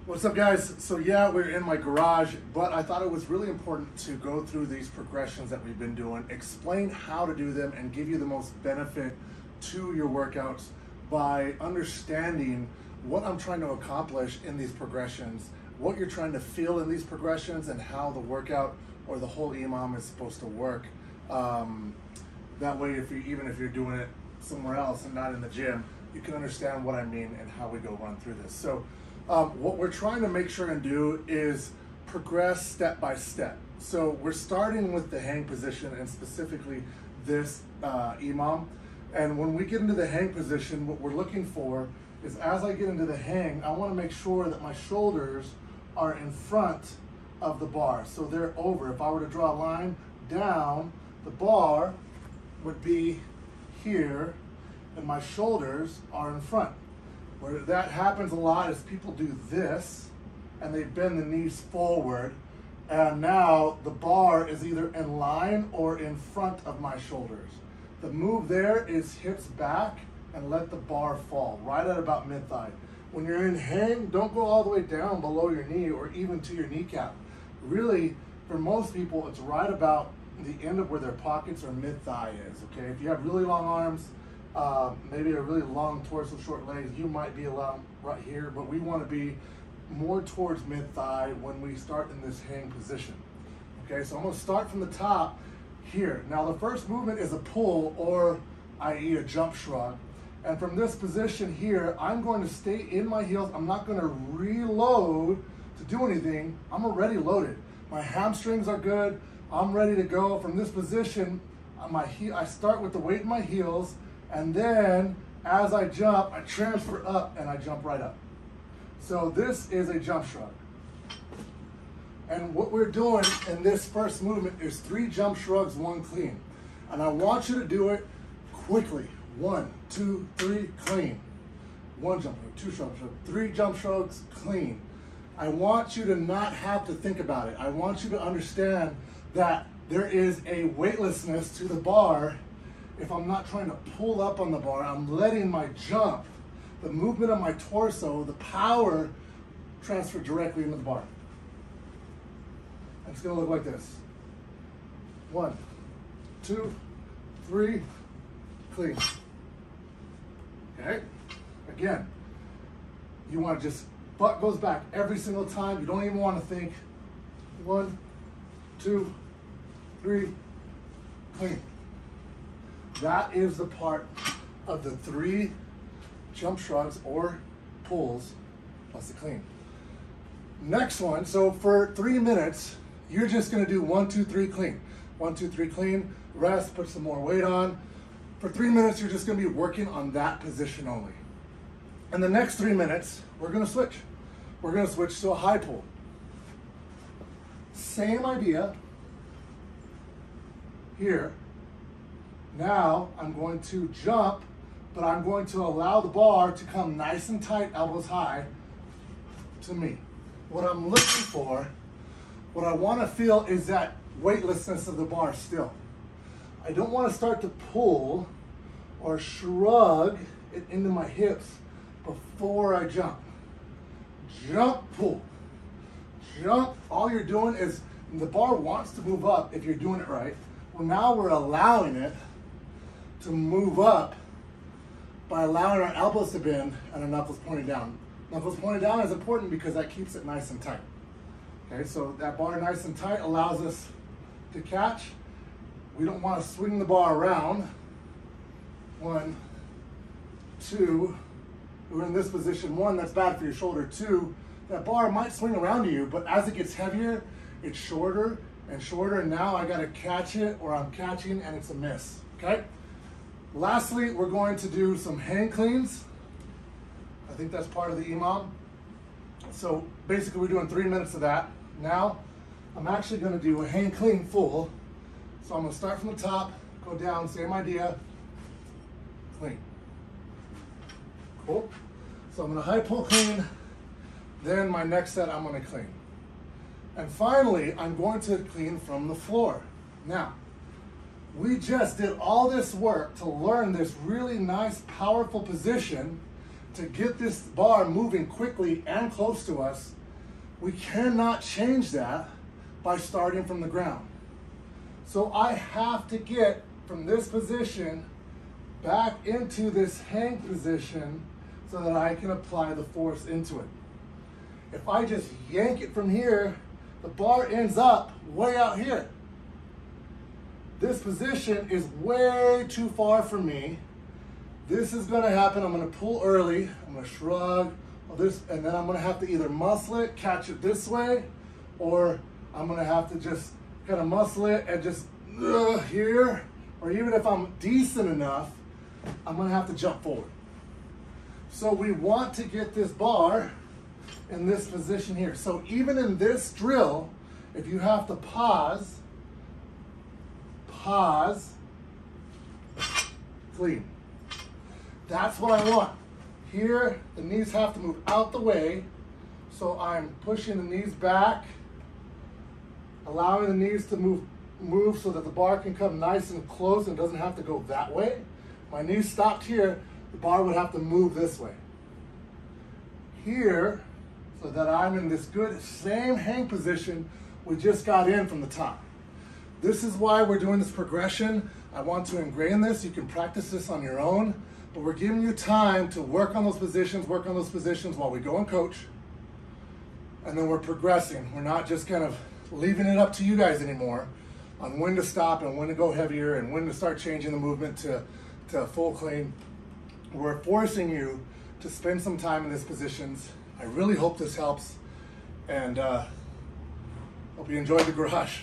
What's up, guys? So yeah, we're in my garage, but I thought it was really important to go through these progressions that we've been doing, explain how to do them, and give you the most benefit to your workouts by understanding what I'm trying to accomplish in these progressions, what you're trying to feel in these progressions, and how the workout or the whole EMOM is supposed to work. That way, even if you're doing it somewhere else and not in the gym, you can understand what I mean and how we go run through this. So what we're trying to make sure and do is progress step by step. So we're starting with the hang position, and specifically this EMOM. And when we get into the hang position, what we're looking for is, as I get into the hang, I want to make sure that my shoulders are in front of the bar. So they're over. If I were to draw a line down, the bar would be here and my shoulders are in front. Where that happens a lot is people do this and they bend the knees forward, and now the bar is either in line or in front of my shoulders. The move there is hips back and let the bar fall right at about mid-thigh. When you're in hang, don't go all the way down below your knee or even to your kneecap. Really, for most people, it's right about the end of where their pockets or mid-thigh is, okay? If you have really long arms, maybe a really long torso, short legs, you might be allowed right here, but we want to be more towards mid-thigh when we start in this hang position. Okay, so I'm going to start from the top here. Now the first movement is a pull, or i.e. a jump shrug. And from this position here, I'm going to stay in my heels. I'm not going to reload to do anything. I'm already loaded. My hamstrings are good. I'm ready to go. From this position, I start with the weight in my heels, and then as I jump, I transfer up and I jump right up. So this is a jump shrug. And what we're doing in this first movement is 3 jump shrugs, 1 clean. And I want you to do it quickly. 1, 2, 3, clean. 1 jump shrug, 2 jump shrugs, 3 jump shrugs, clean. I want you to not have to think about it. I want you to understand that there is a weightlessness to the bar. If I'm not trying to pull up on the bar, I'm letting my jump, the movement of my torso, the power transfer directly into the bar. And it's gonna look like this. 1, 2, 3, clean. Okay? Again, you wanna just, butt goes back every single time. You don't even wanna think. 1, 2, 3, clean. That is the part of the 3 jump shrugs or pulls plus the clean. Next one, so for 3 minutes, you're just gonna do 1, 2, 3, clean. 1, 2, 3, clean, rest, put some more weight on. For 3 minutes, you're just gonna be working on that position only. And the next 3 minutes, we're gonna switch. We're gonna switch to a high pull. Same idea here. Now I'm going to jump, but I'm going to allow the bar to come nice and tight, elbows high, to me. What I'm looking for, what I want to feel is that weightlessness of the bar still. I don't want to start to pull or shrug it into my hips before I jump. Jump, pull. Jump, all you're doing is, the bar wants to move up if you're doing it right. Well, now we're allowing it to move up by allowing our elbows to bend and our knuckles pointing down. Knuckles pointing down is important because that keeps it nice and tight. Okay, so that bar nice and tight allows us to catch. We don't want to swing the bar around. 1, 2, we're in this position. 1, that's bad for your shoulder. 2, that bar might swing around to you, but as it gets heavier, it's shorter and shorter, and now I gotta catch it, or I'm catching and it's a miss, okay? Lastly, we're going to do some hang cleans. I think that's part of the EMOM. So basically we're doing 3 minutes of that. Now, I'm actually gonna do a hang clean full. So I'm gonna start from the top, go down, same idea, clean. Cool. So I'm gonna high pull clean, then my next set I'm gonna clean. And finally, I'm going to clean from the floor. Now, we just did all this work to learn this really nice, powerful position to get this bar moving quickly and close to us We cannot change that by starting from the ground. So I have to get from this position back into this hang position so that I can apply the force into it. If I just yank it from here, the bar ends up way out here. This position is way too far from me. This is gonna happen. I'm gonna pull early, I'm gonna shrug, and then I'm gonna have to either muscle it, catch it this way, or I'm gonna have to just kind of muscle it and just here, or even if I'm decent enough, I'm gonna have to jump forward. So we want to get this bar in this position here. So even in this drill, if you have to pause, clean. That's what I want. Here, the knees have to move out the way. So I'm pushing the knees back, allowing the knees to move so that the bar can come nice and close and doesn't have to go that way. My knees stopped here, the bar would have to move this way. Here, so that I'm in this good same hang position we just got in from the top. This is why we're doing this progression. I want to ingrain this. You can practice this on your own, but we're giving you time to work on those positions while we go and coach. And then we're progressing. We're not just kind of leaving it up to you guys anymore on when to stop and when to go heavier and when to start changing the movement to full clean. We're forcing you to spend some time in these positions. I really hope this helps, and hope you enjoyed the garage.